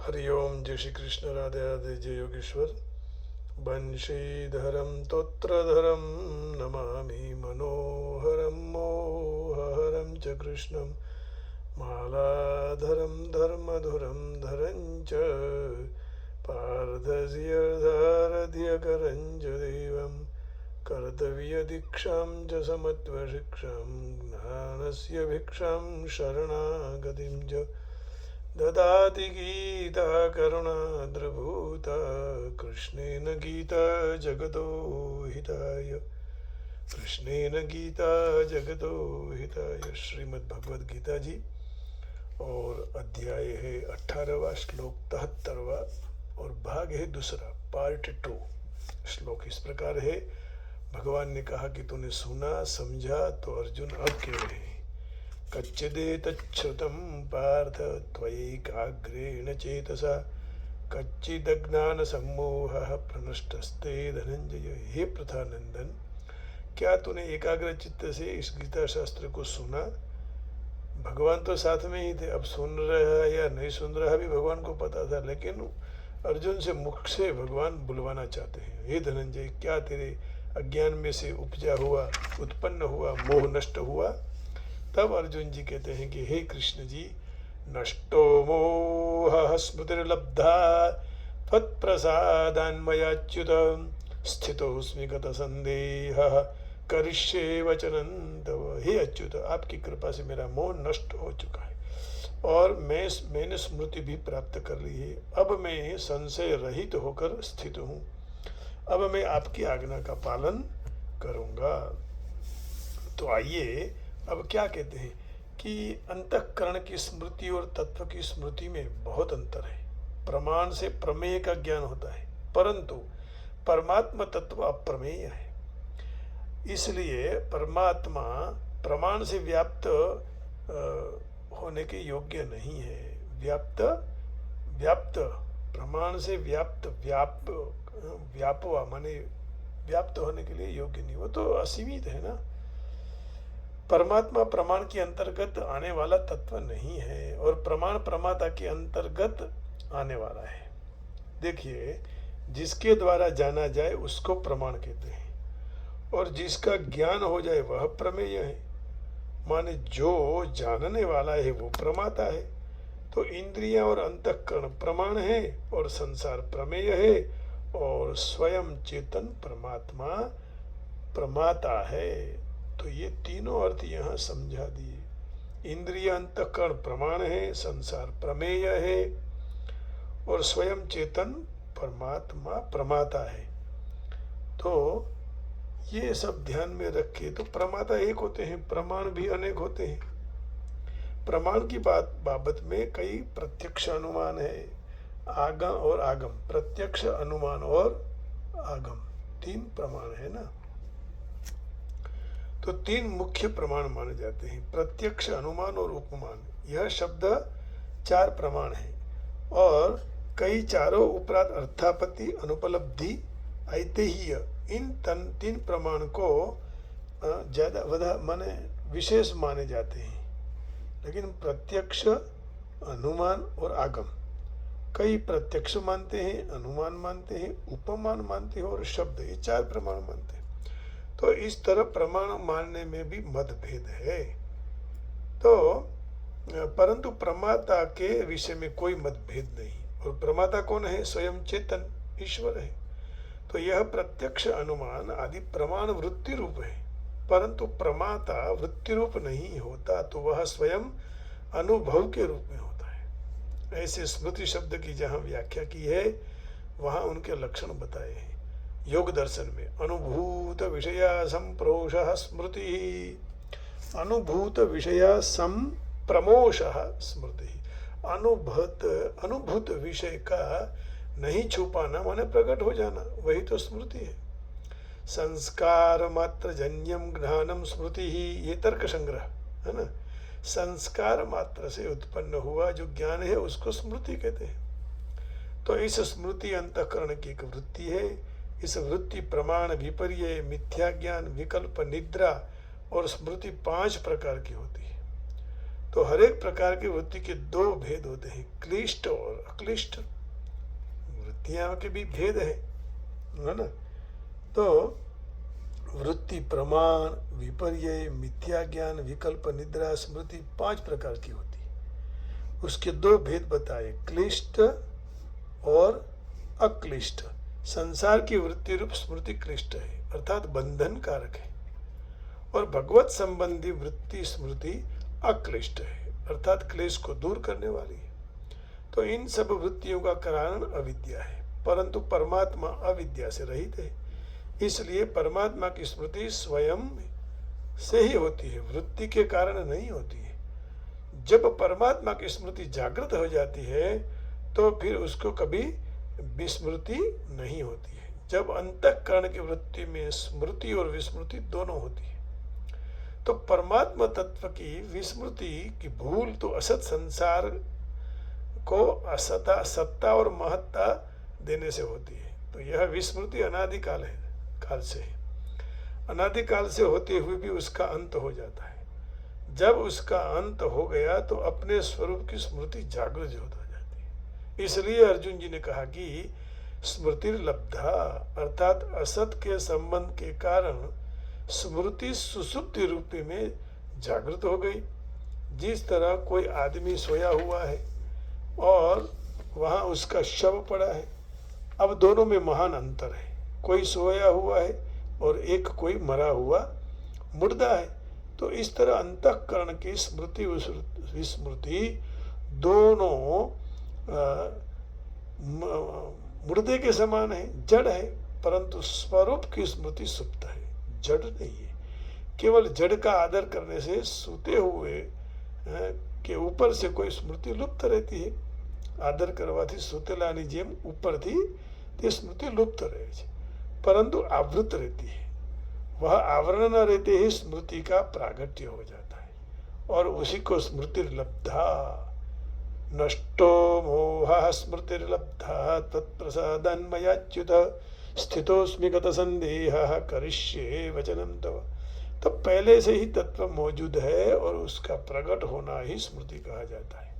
हरिओम। जय श्री कृष्ण। राधे राधे। जय योगेश्वर। बंशीधरम तोत्रधरम नमामि मनोहरम मोहहरम च कृष्णं मालाधरम धर्मधुरम धरं च पार्थस्यर्धारध्यकरं च देवं कर्तव्यदीक्षां च समत्वशिक्षां ज्ञानस्य भिक्षां शरणागतिं च ददाति गीता करुणाद्रभूता कृष्णेन गीता जगतो हिताय। कृष्णेन गीता जगतो हिताय। श्रीमद् भगवद गीता जी और अध्याय है 18वां, श्लोक 73वां और भाग है दूसरा, पार्ट 2। श्लोक इस प्रकार है। भगवान ने कहा कि तूने सुना समझा, तो अर्जुन अब कह रहे हैं, कच्चिदेतच्छ्रुतं पार्थ त्वयैकाग्रेण चेतसा कच्चिदज्ञानसम्मोहः प्रनष्टस्ते धनंजय। हे प्रथानंदन, क्या तूने एकाग्र चित्त से इस गीता शास्त्र को सुना? भगवान तो साथ में ही थे, अब सुन रहा है या नहीं सुन रहा भी भगवान को पता था, लेकिन अर्जुन से मुख से भगवान बुलवाना चाहते हैं, हे धनंजय, क्या तेरे अज्ञान में से उपजा हुआ, उत्पन्न हुआ, मोह नष्ट हुआ? तब अर्जुन जी कहते हैं कि हे कृष्ण जी, नष्टो मोह स्मृतिर्लब्धा त्वत्प्रसादान्मयाच्युत स्थितोऽस्मि गतसन्देहः करिष्ये वचनं तव। हे अच्युत, आपकी कृपा से मेरा मोह नष्ट हो चुका है और मैंने स्मृति भी प्राप्त कर ली है। अब मैं संशय रहित होकर स्थित हूँ। अब मैं आपकी आज्ञा का पालन करूँगा। तो आइए अब क्या कहते हैं कि अंतःकरण की स्मृति और तत्व की स्मृति में बहुत अंतर है। प्रमाण से प्रमेय का ज्ञान होता है, परंतु परमात्मा तत्व अप्रमेय है। इसलिए परमात्मा प्रमाण से व्याप्त होने के योग्य नहीं है। व्याप्त प्रमाण से व्यापवा माने व्याप्त होने के लिए योग्य नहीं, वो तो असीमित है ना। परमात्मा प्रमाण के अंतर्गत आने वाला तत्व नहीं है और प्रमाण प्रमाता के अंतर्गत आने वाला है। देखिए, जिसके द्वारा जाना जाए उसको प्रमाण कहते हैं और जिसका ज्ञान हो जाए वह प्रमेय है। माने जो जानने वाला है वो प्रमाता है। तो इंद्रियां और अंतःकरण प्रमाण है और संसार प्रमेय है और स्वयं चेतन परमात्मा प्रमाता है। तो ये तीनों अर्थ यहाँ समझा दिए। इंद्रिय अंतःकरण प्रमाण है, संसार प्रमेय है और स्वयं चेतन परमात्मा प्रमाता है। तो ये सब ध्यान में रखे तो प्रमाता एक होते हैं, प्रमाण भी अनेक होते हैं। प्रमाण की बाबत में कई प्रत्यक्ष अनुमान है, आगम और आगम। प्रत्यक्ष, अनुमान और आगम, तीन प्रमाण है ना। तो तीन मुख्य प्रमाण माने जाते हैं, प्रत्यक्ष, अनुमान और उपमान। यह शब्द चार प्रमाण है और कई चारों उपरांत अर्थापत्ति, अनुपलब्धि, ऐतिह्य, इन तीन प्रमाण को ज्यादा माने विशेष माने जाते हैं। लेकिन प्रत्यक्ष, अनुमान और आगम, कई प्रत्यक्ष मानते हैं, अनुमान मानते हैं, उपमान मानते हैं और शब्द, ये चार प्रमाण मानते हैं। तो इस तरह प्रमाण मानने में भी मतभेद है। तो परंतु प्रमाता के विषय में कोई मतभेद नहीं। और प्रमाता कौन है? स्वयं चेतन ईश्वर है। तो यह प्रत्यक्ष, अनुमान आदि प्रमाण वृत्ति रूप है, परंतु प्रमाता वृत्ति रूप नहीं होता, तो वह स्वयं अनुभव के रूप में होता है। ऐसे स्मृति शब्द की जहाँ व्याख्या की है वहाँ उनके लक्षण बताए हैं। योग दर्शन में अनुभूत विषया संप्रोषः स्मृति, अनुभूत विषया संप्रमोषः स्मृति। अनुभूत विषय का नहीं छुपाना माने प्रकट हो जाना, वही तो स्मृति है। संस्कार मात्र जन्यम ज्ञानम स्मृति ही, ये तर्क संग्रह है ना। संस्कार मात्र से उत्पन्न हुआ जो ज्ञान है उसको स्मृति कहते हैं। तो इस स्मृति अंतःकरण की एक वृत्ति है। इस वृत्ति प्रमाण, विपर्य, मिथ्या ज्ञान, विकल्प, निद्रा और स्मृति 5 प्रकार की होती है। तो हर एक प्रकार की वृत्ति के दो भेद होते हैं, क्लिष्ट और अक्लिष्ट। वृत्तियां के भी भेद है ना। तो वृत्ति प्रमाण, विपर्यय, मिथ्या ज्ञान, विकल्प, निद्रा, स्मृति 5 प्रकार की होती है। उसके दो भेद बताए, क्लिष्ट और अक्लिष्ट। संसार की वृत्ति रूप स्मृति क्लिष्ट है, अर्थात बंधन कारक है, और भगवत संबंधी वृत्ति स्मृति अक्लिष्ट है, अर्थात क्लेश को दूर करने वाली है। तो इन सब वृत्तियों का कारण अविद्या है, परंतु परमात्मा अविद्या से रहित है, इसलिए परमात्मा की स्मृति स्वयं से ही होती है, वृत्ति के कारण नहीं होती है। जब परमात्मा की स्मृति जागृत हो जाती है तो फिर उसको कभी विस्मृति नहीं होती है। जब अंतःकरण की वृत्ति में स्मृति और विस्मृति दोनों होती है, तो परमात्मा तत्व की विस्मृति की भूल तो असत संसार को असता सत्ता और महत्ता देने से होती है। तो यह विस्मृति अनादिकाल है, काल से है, अनादिकाल से होते हुए भी उसका अंत हो जाता है। जब उसका अंत हो गया तो अपने स्वरूप की स्मृति जागृत हो जाती है। इसलिए अर्जुन जी ने कहा कि स्मृति लब्धा, अर्थात असत के संबंध के कारण स्मृति सुसुप्ति रूपी में जागृत हो गई। जिस तरह कोई आदमी सोया हुआ है और वहाँ उसका शव पड़ा है, अब दोनों में महान अंतर है। कोई सोया हुआ है और एक कोई मरा हुआ मुर्दा है। तो इस तरह अंतःकरण की स्मृति विस्मृति दोनों मुर्दे के समान है, जड़ है, परंतु स्वरूप की स्मृति सुप्त है, जड़ नहीं है। केवल जड़ का आदर करने से सूते हुए के ऊपर से कोई स्मृति लुप्त रहती है। आदर करवाથી सूतेलानी जेम ऊपर थी ते स्मृति लुप्त रहे છે, परंतु आवृत रहती है। वह आवरण न रहते ही स्मृति का प्रागट्य हो जाता है, और उसी को स्मृति लब्धा। नष्टो मोह स्मृतिर्लब्धा तत्प्रसादान्मयाच्युत स्थितोस्मि गत संदेह करिष्ये वचनम तव। तो पहले से ही तत्व मौजूद है और उसका प्रकट होना ही स्मृति कहा जाता है,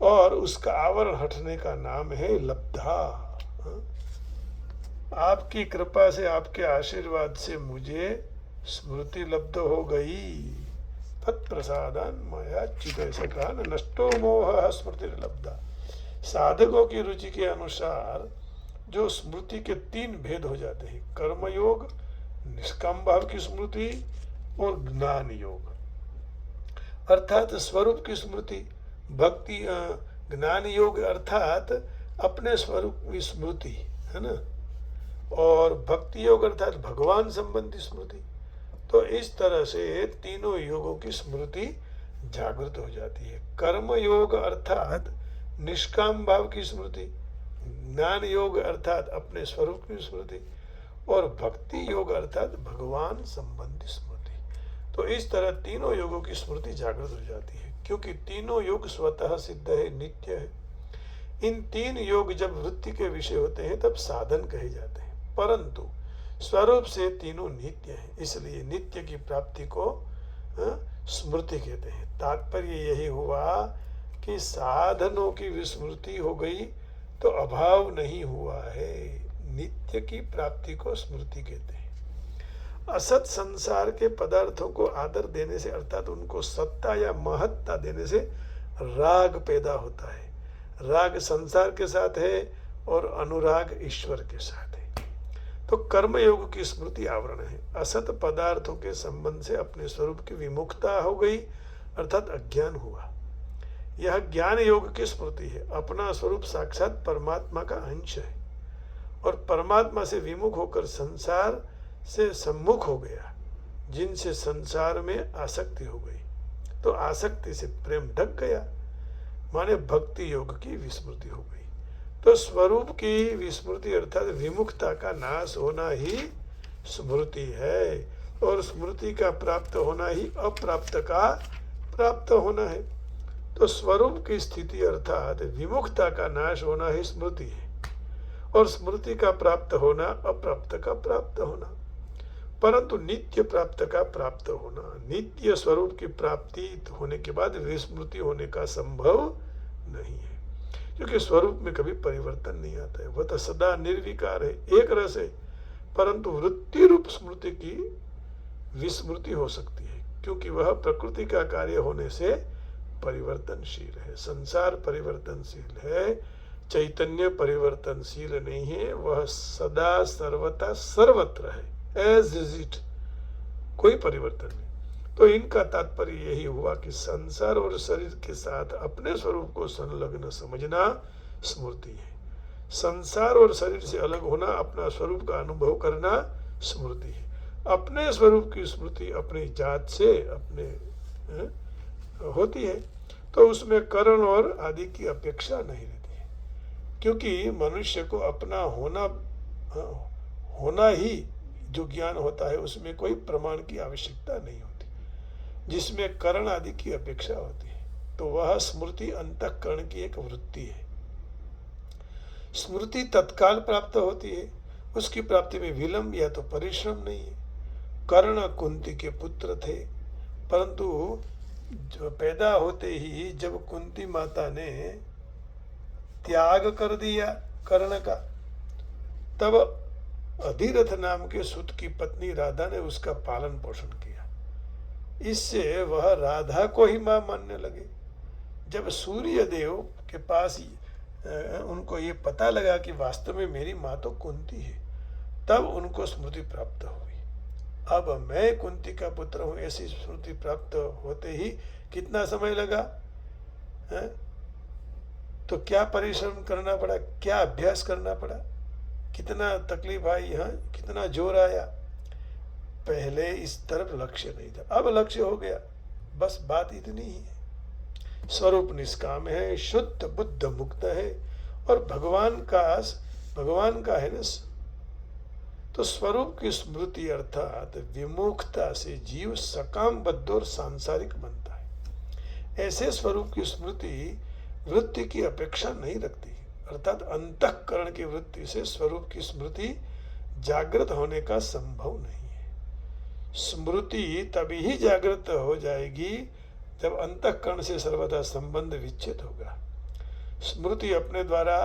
और उसका आवरण हटने का नाम है लब्धा। आपकी कृपा से, आपके आशीर्वाद से मुझे स्मृति लब्ध हो गई। तत्प्रसादान मया च्युत, ऐसा कहा न। नष्टो मोह स्मृति लब्धा। साधकों की रुचि के अनुसार जो स्मृति के 3 भेद हो जाते हैं, कर्मयोग, निष्काम भाव की स्मृति और ज्ञान योग, अर्थात स्वरूप की स्मृति। भक्ति ज्ञान योग अर्थात अपने स्वरूप की स्मृति है ना, और भक्ति योग अर्थात भगवान संबंधी स्मृति। तो इस तरह से तीनों योगों की स्मृति जागृत हो जाती है। कर्म योग अर्थात निष्काम भाव की स्मृति, ज्ञान योग अर्थात अपने स्वरूप की स्मृति, और भक्ति योग अर्थात भगवान संबंधी स्मृति। तो इस तरह तीनों योगों की स्मृति जागृत हो जाती है, क्योंकि तीनों योग स्वतः सिद्ध है, नित्य है। इन 3 योग जब वृत्ति के विषय होते हैं तब साधन कहे जाते हैं, परंतु स्वरूप से तीनों नित्य हैं, इसलिए नित्य की प्राप्ति को स्मृति कहते हैं। तात्पर्य यही हुआ कि साधनों की विस्मृति हो गई तो अभाव नहीं हुआ है। नित्य की प्राप्ति को स्मृति कहते हैं। असत संसार के पदार्थों को आदर देने से, अर्थात उनको सत्ता या महत्ता देने से राग पैदा होता है। राग संसार के साथ है और अनुराग ईश्वर के साथ है। तो कर्मयोग की स्मृति आवरण है। असत पदार्थों के संबंध से अपने स्वरूप की विमुखता हो गई, अर्थात अज्ञान हुआ। यह ज्ञान योग की स्मृति है। अपना स्वरूप साक्षात परमात्मा का अंश है, और परमात्मा से विमुख होकर संसार से सम्मुख हो गया, जिनसे संसार में आसक्ति हो गई। तो आसक्ति से प्रेम ढक गया, माने भक्ति योग की विस्मृति हो गई। तो स्वरूप की विस्मृति अर्थात विमुखता का नाश होना ही स्मृति है, और स्मृति का प्राप्त होना ही अप्राप्त का प्राप्त होना है। तो स्वरूप की स्थिति अर्थात विमुखता का नाश होना ही स्मृति है, और स्मृति का प्राप्त होना अप्राप्त का प्राप्त होना। परंतु नित्य प्राप्त का प्राप्त होना, नित्य स्वरूप की प्राप्ति होने के बाद विस्मृति होने का संभव नहीं है, क्योंकि स्वरूप में कभी परिवर्तन नहीं आता है। वह तो सदा निर्विकार है, एक रस है, परंतु वृत्ति रूप स्मृति की विस्मृति हो सकती है, क्योंकि वह प्रकृति का कार्य होने से परिवर्तनशील है। संसार परिवर्तनशील है, चैतन्य परिवर्तनशील नहीं है, वह सदा सर्वथा सर्वत्र है, एज इज इट, कोई परिवर्तन नहीं। तो इनका तात्पर्य यही हुआ कि संसार और शरीर के साथ अपने स्वरूप को संलग्न समझना स्मृति है। संसार और शरीर से अलग होना, अपना स्वरूप का अनुभव करना स्मृति है। अपने स्वरूप की स्मृति अपनी जात से अपने होती है, तो उसमें करण और आदि की अपेक्षा नहीं रहती है, क्योंकि मनुष्य को अपना होना ही जो ज्ञान होता है उसमें कोई प्रमाण की आवश्यकता नहीं होती, जिसमें करण आदि की अपेक्षा होती है। तो वह स्मृति अंतःकरण की एक वृत्ति है। स्मृति तत्काल प्राप्त होती है, उसकी प्राप्ति में विलंब या तो परिश्रम नहीं है। कर्ण कुंती के पुत्र थे, परंतु जो पैदा होते ही जब कुंती माता ने त्याग कर दिया कर्ण का, तब अधिरथ नाम के सुत की पत्नी राधा ने उसका पालन पोषण किया। इससे वह राधा को ही मां मानने लगे। जब सूर्य देव के पास उनको ये पता लगा कि वास्तव में मेरी मां तो कुंती है, तब उनको स्मृति प्राप्त हुई। अब मैं कुंती का पुत्र हूं, ऐसी स्मृति प्राप्त होते ही कितना समय लगा है? तो क्या परिश्रम करना पड़ा, क्या अभ्यास करना पड़ा, कितना तकलीफ आई, यहाँ कितना जोर आया। पहले इस तरफ लक्ष्य नहीं था, अब लक्ष्य हो गया। बस बात इतनी ही है। स्वरूप निष्काम है, शुद्ध बुद्ध मुक्त है, और भगवान का है ना। तो स्वरूप की स्मृति अर्थात विमुखता से जीव सकाम बद्ध और सांसारिक बनता है। ऐसे स्वरूप की स्मृति वृत्ति की अपेक्षा नहीं रखती, अर्थात अंतःकरण की वृत्ति से स्वरूप की स्मृति जागृत होने का संभव नहीं है। स्मृति तभी ही जागृत हो जाएगी जब अंतःकरण से सर्वथा संबंध विच्छेद होगा। स्मृति अपने द्वारा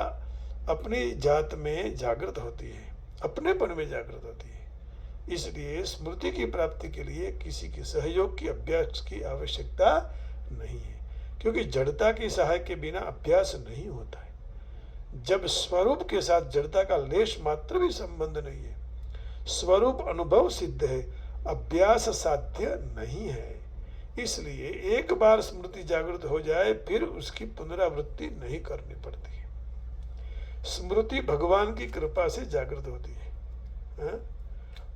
अपनी जात में जागृत होती है, अपनेपन में जागृत होती है। इसलिए स्मृति की प्राप्ति के लिए किसी के सहयोग की अभ्यास की आवश्यकता नहीं है, क्योंकि जड़ता की सहायता के बिना अभ्यास नहीं होता है। जब स्वरूप के साथ जड़ता का लेश मात्र भी संबंध नहीं है, स्वरूप अनुभव सिद्ध है, अभ्यास साध्य नहीं है। इसलिए एक बार स्मृति जागृत हो जाए फिर उसकी पुनरावृत्ति नहीं करनी पड़ती है। स्मृति भगवान की कृपा से जागृत होती है,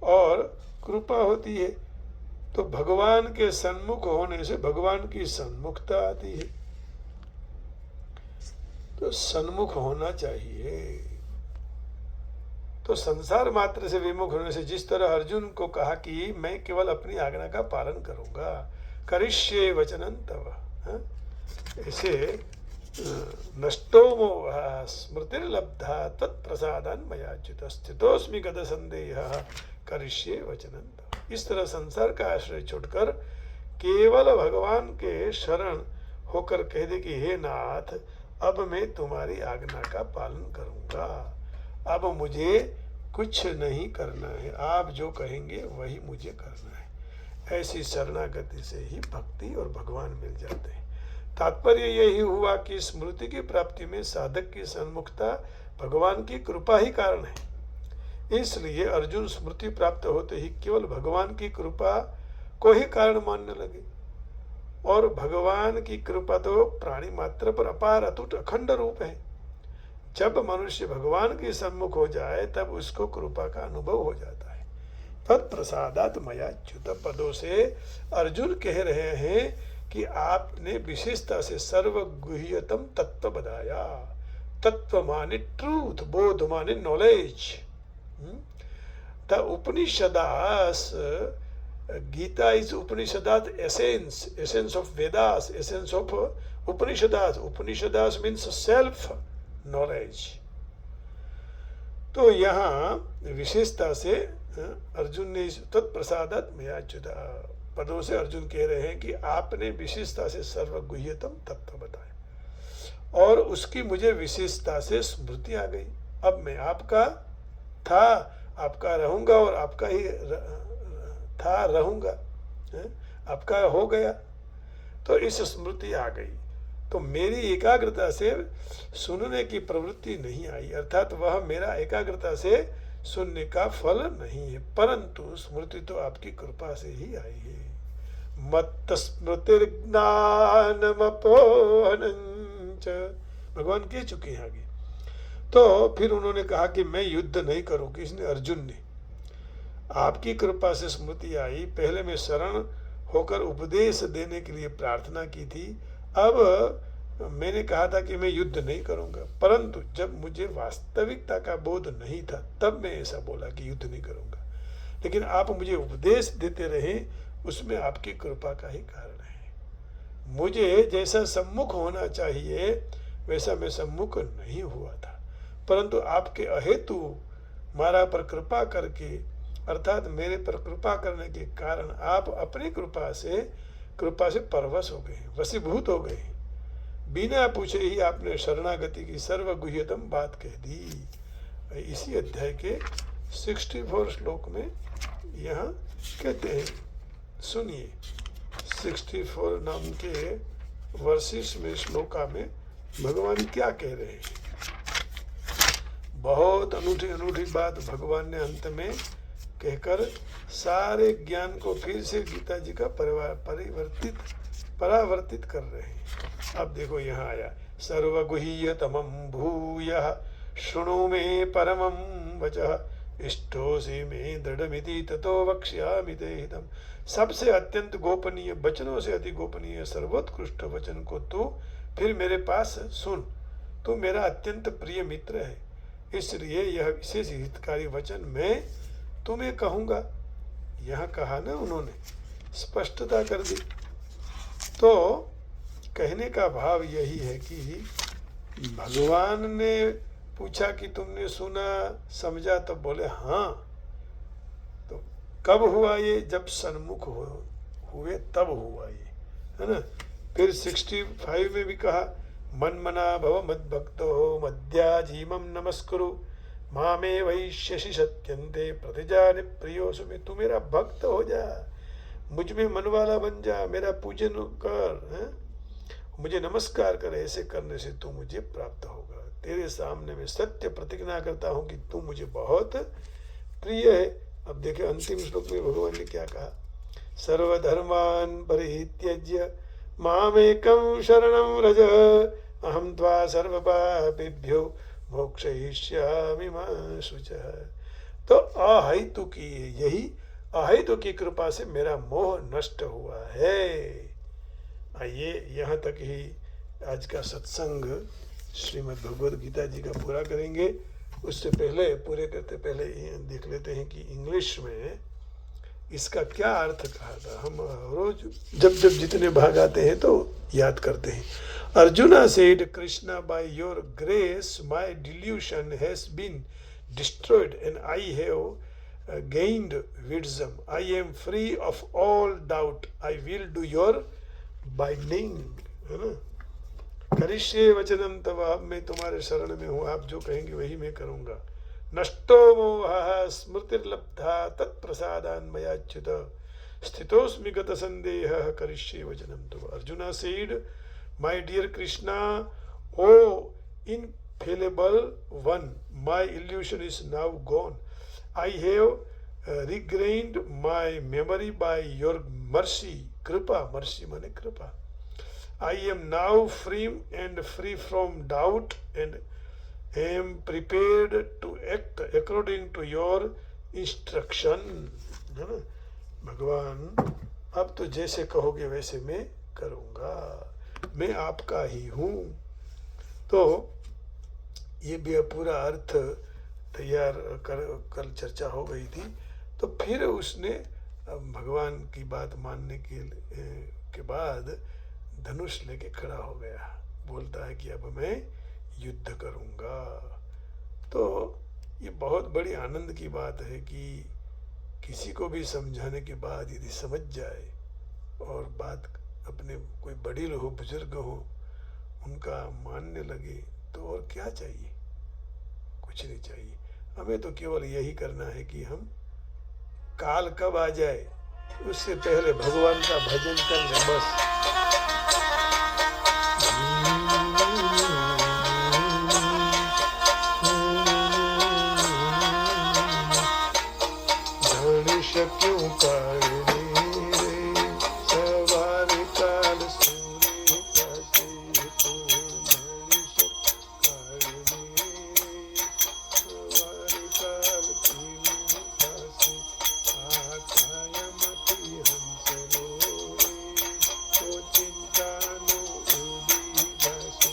और कृपा होती है तो भगवान के सन्मुख होने से भगवान की सन्मुखता आती है। तो सन्मुख होना चाहिए। तो संसार मात्र से विमुख होने से, जिस तरह अर्जुन को कहा कि मैं केवल अपनी आज्ञा का पालन करूंगा, करिष्ये वचनं तव, ऐसे नष्टो मोहः स्मृतिर्लब्धा तत्प्रसादान् मयाच्युत स्थितोऽस्मि गत संदेहः करिष्ये वचनं तव। इस तरह संसार का आश्रय छोड़कर केवल भगवान के शरण होकर कह दे कि हे नाथ, अब मैं तुम्हारी आज्ञा का पालन करूंगा, अब मुझे कुछ नहीं करना है, आप जो कहेंगे वही मुझे करना है। ऐसी शरणागति से ही भक्ति और भगवान मिल जाते हैं। तात्पर्य यही हुआ कि स्मृति की प्राप्ति में साधक की सन्मुखता भगवान की कृपा ही कारण है। इसलिए अर्जुन स्मृति प्राप्त होते ही केवल भगवान की कृपा को ही कारण मानने लगे, और भगवान की कृपा तो प्राणी मात्र पर अपार अतुट अखंड रूप है। जब मनुष्य भगवान के सम्मुख हो जाए तब उसको कृपा का अनुभव हो जाता है। तत्प्रसादात् मयाच्युत पदों से अर्जुन कह रहे हैं कि आपने विशेषता से सर्वगुह्यतम तत्व बताया। तत्व माने ट्रूथ, बोध माने knowledge. The Upanishads, Gita is Upanishads essence of Vedas, essence of Upanishadas. Upanishadas means self knowledge. तो यहाँ विशेषता से अर्जुन ने तत्प्रसादात मया अच्युता पदों से अर्जुन कह रहे हैं कि आपने विशेषता से सर्वगुह्यतम तत्व बताया और उसकी मुझे विशेषता से स्मृति आ गई। अब मैं आपका था, आपका रहूंगा और आपका ही था रहूंगा, आपका हो गया। तो इस स्मृति आ गई तो मेरी एकाग्रता से सुनने की प्रवृत्ति नहीं आई, अर्थात वह मेरा एकाग्रता से सुनने का फल नहीं है, परंतु स्मृति तो आपकी कृपा से ही आई है। मत्त स्मृतिर्ज्ञानमपोहनञ्च भगवान कह चुके हैं आगे। तो फिर उन्होंने कहा कि मैं युद्ध नहीं करूं, किसने? अर्जुन ने। आपकी कृपा से स्मृति आई, पहले मैं शरण होकर उपदेश देने के लिए प्रार्थना की थी, अब मैंने कहा था कि मैं युद्ध नहीं करूंगा, परंतु जब मुझे वास्तविकता का बोध नहीं था तब मैं ऐसा बोला कि युद्ध नहीं करूंगा। लेकिन आप मुझे उपदेश देते रहे, उसमें आपकी कृपा का ही कारण है। मुझे जैसा सम्मुख होना चाहिए वैसा मैं सम्मुख नहीं हुआ था, परंतु आपके अहेतु मारा पर कृपा करके, अर्थात मेरे पर कृपा करने के कारण आप अपनी कृपा से परवश हो गए, वशीभूत हो गए। बिना पूछे ही आपने शरणागति की सर्वगुह्यतम बात कह दी। इसी अध्याय के 64 श्लोक में यहाँ कहते हैं, सुनिए। 64 नाम के वर्सेस में, श्लोका में भगवान क्या कह रहे हैं। बहुत अनूठी अनूठी बात भगवान ने अंत में कहकर सारे ज्ञान को फिर से गीता जी का परावर्तित कर रहे हैं। अब देखो यहाँ आया, सर्वगुह्यतमं भूयः शृणु मे परमं वचः इष्टोऽसि मे दृढ़मिति ततो वक्ष्यामि ते हितम्। सबसे अत्यंत गोपनीय वचनों से अति गोपनीय सर्वोत्कृष्ट वचन को तू फिर मेरे पास सुन। तू मेरा अत्यंत प्रिय मित्र है, इसलिए यह विशेष हितकारी वचन मैं तुम्हें कहूँगा। यहाँ कहा ना उन्होंने, स्पष्टता कर दी। तो कहने का भाव यही है कि भगवान ने पूछा कि तुमने सुना समझा, तो बोले हाँ। तो कब हुआ ये? जब सन्मुख हुए तब हुआ ये, है ना। फिर 65 में भी कहा, मन्मना भव मद्भक्तो मद्याजीमं नमस्कुरु मामे वैश्यसि सत्यन्ते प्रतिजाने प्रियोसु में। तू मेरा भक्त हो जा, मुझ में मन वाला बन जा, मेरा पूजन कर, है? मुझे नमस्कार कर। ऐसे करने से तू मुझे प्राप्त होगा। तेरे सामने मैं सत्य प्रतिज्ञा करता हूँ कि तू मुझे बहुत प्रिय है। अब देखे अंतिम श्लोक में भगवान ने क्या कहा, सर्वधर्मान् परित्यज्य मामेकं शरणं व्रज अहं त्वा सर्वपापेभ्यो मोक्षयिष्यामि मा शुचः। तो अहेतु की, यही अहेतु की कृपा से मेरा मोह नष्ट हुआ है। आइए यहाँ तक ही आज का सत्संग श्रीमद् भगवद गीता जी का पूरा करेंगे। उससे पहले, पूरे करते पहले देख लेते हैं कि इंग्लिश में इसका क्या अर्थ कहा था। हम रोज जब जितने भाग आते हैं तो याद करते हैं। Arjuna said, Krishna by your grace my delusion has been destroyed and I have gained wisdom. I am free of all doubt. I will do your bidding. है ना। करिष्ये वचनम तव, अब मैं तुम्हारे शरण में हूँ, आप जो कहेंगे वही मैं करूँगा। नष्टो मोहः स्मृतिर्लब्धा तत्प्रसादान् मयाच्युत स्थितोऽस्मि गत संदेहः करिष्ये वचनम तव। Arjuna said, my dear Krishna, oh infallible one, my illusion is now gone. I have regained my memory by your mercy. Kripa, mercy माने कृपा। I am now free from doubt and am prepared to act according to your instruction. है ना। भगवान, अब तो जैसे कहोगे वैसे मैं करूँगा, मैं आपका ही हूँ। तो ये भी पूरा अर्थ तैयार कल चर्चा हो गई थी। तो फिर उसने भगवान की बात मानने के बाद धनुष लेके खड़ा हो गया, बोलता है कि अब मैं युद्ध करूँगा। तो ये बहुत बड़ी आनंद की बात है कि किसी को भी समझाने के बाद यदि समझ जाए और बात अपने कोई बड़े हो, बुजुर्ग हो, उनका मानने लगे तो और क्या चाहिए? कुछ नहीं चाहिए। हमें तो केवल यही करना है कि हम काल कब आ जाए उससे पहले भगवान का भजन कर ले बस। जान शक्यों काल रे सवार काल सूर्य कासे को, जान शक काल रे सवार काल पीऊ कासे, आकायमती हंस लोरे तो चिंता नो उड़ी दासे,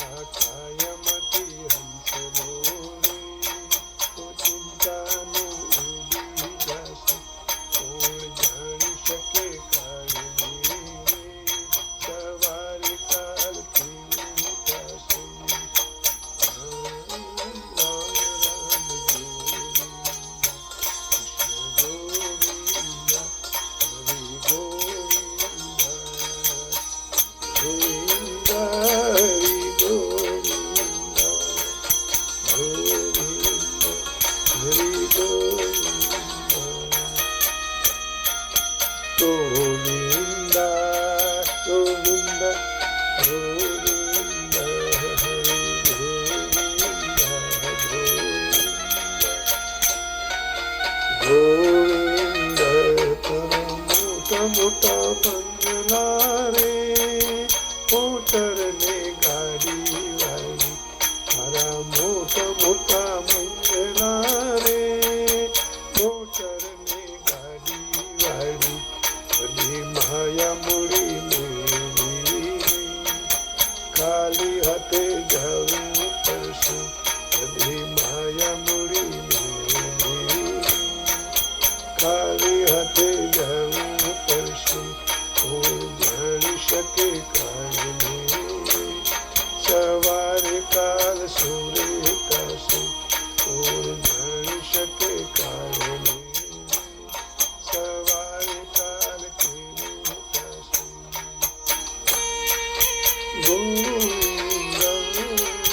आकायमती हंस लोरे तो चिंता नो उड़ी दासे, कोण जान सके काल मेरे सवार काल पीऊ कासे। राम राम राम गोविंदा, गोविंदा हरि गोविंदा, गोविंदा हरि गोविंदा, गोविंदा गोविंदा गोविंदा हरि गोविंदा, गोविंदा गोविंदा। मोटा बंगला रे मोटर ने गाड़ी वाली, मारा मोटा मोटा बंगला रे मोटर ने गाड़ी वाली, बड़ी माया मुड़ी मेरी खाली हाथे जाऊं परसों, बड़ी माया मुड़ी मेरी खाली हाथे जाऊं परसों, कोई जान सके काल मेरे सवार काल सूर्य कासे, कोई जान सके काल मेरे सवार काल पीऊ कासे। गोविंदा गोविंदा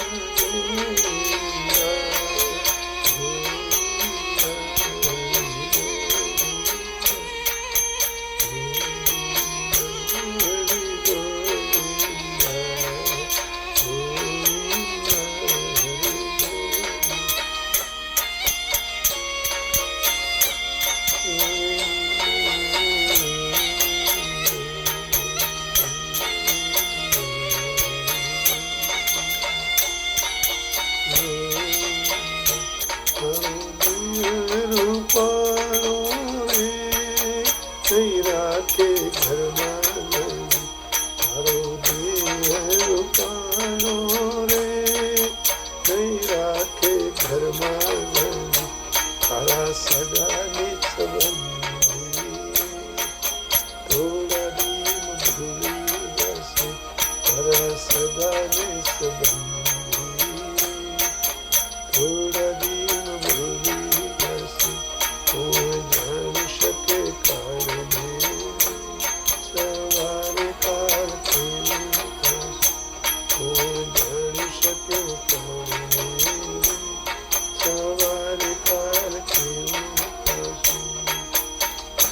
रूपाणो रे नहीं राखे घर में, तारो देह रूपाणो रे नहीं राखे घर में, तारा सगानी संबंधी थोड़ा दीन भूली बसे, तारा सगानी संबंधी थोड़ा दीन भूली बसे, कोई जान सके काल मेरे सवार काल पीऊ कासे, कोई जान सके काल मेरे सवार काल पीऊ कासे।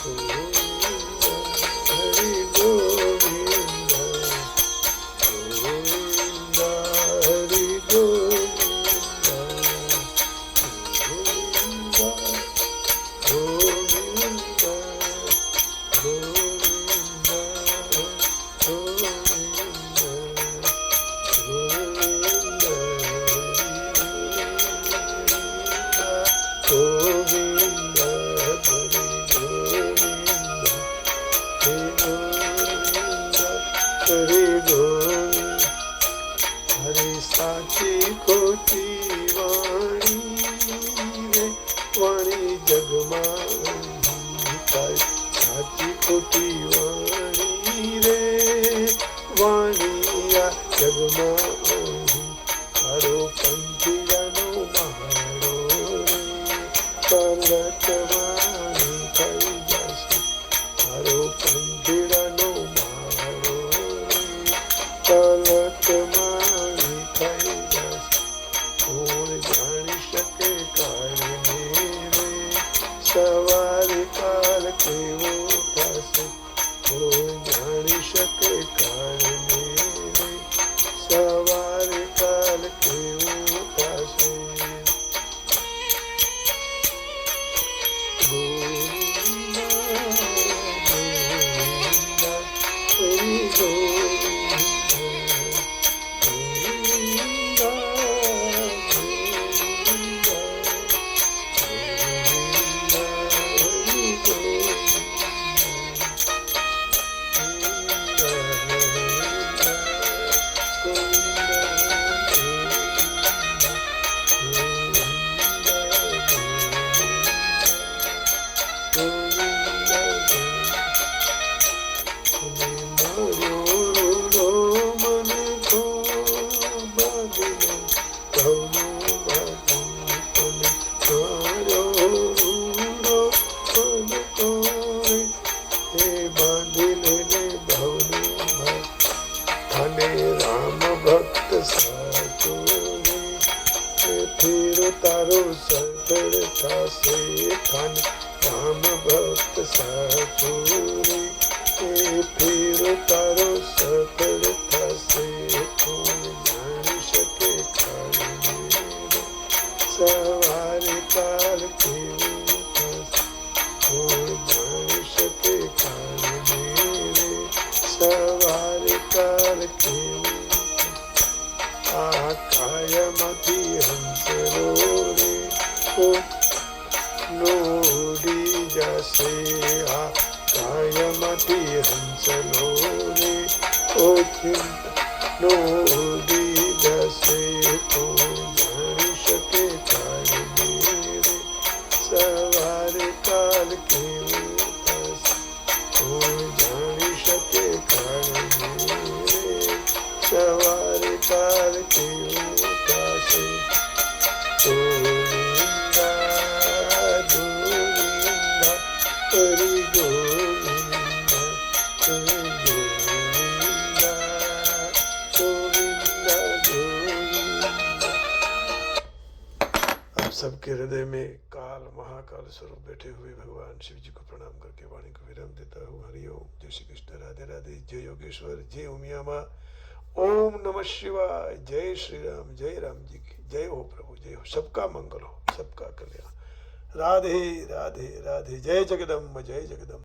गोविंदा हरि गोविंदा, गोविंदा हरि गोविंदा, गोविंदा गोविंदा गोविंदा गोविंदा गोविंदा गोविंदा हरि गोविंदा, हरि साची खोटी वाणी रे वाणी जगमा काय, साची खोटी वाणी रे वाणिया जगमा तारो पंथियानो महारो रे पर्वतमा કેવો થશે કોઈ જાણી શકે કાળને રે સવારે કાલ કેવો થશે તારો સફળ થશે થાન રામ ભક્ત સાચો રે ફેરો તારો સફળ થશે કોઈ જાણી શકે કાળને સવારે કાલ કેવું થશે કોઈ જાણી શકે કાળને રે સવારે કાલ કેવું આ કાયમાંથી હંસરો રે નોડી જશે આ કાયમાંથી હંસલો રે ઓ નોડી જશે તો જાણી શકે કાળને રે સવારે કાલ કેવું થશે કોઈ જાણી શકે કાળને રે સવારે કાલ કેવું થશે ગોવિંદા ગોવિંદા હરિ ગોવિંદા ગોવિંદા ગોવિંદા ગોવિંदा। आप सबके हृदय में काल महाकाल स्वरूप बैठे हुए भगवान शिव जी को प्रणाम करके वाणी को विराम देता हूँ। हरिओम। जय श्री कृष्ण। राधे राधे। जय योगेश्वर। जय उमिया माँ। ओम नमः शिवाय। जय श्री राम। जय राम जी की जय हो प्रभु। जय हो। सबका मंगल हो, सबका कल्याण। राधे राधे राधे। जय जगदम्ब। जय जगदम्ब।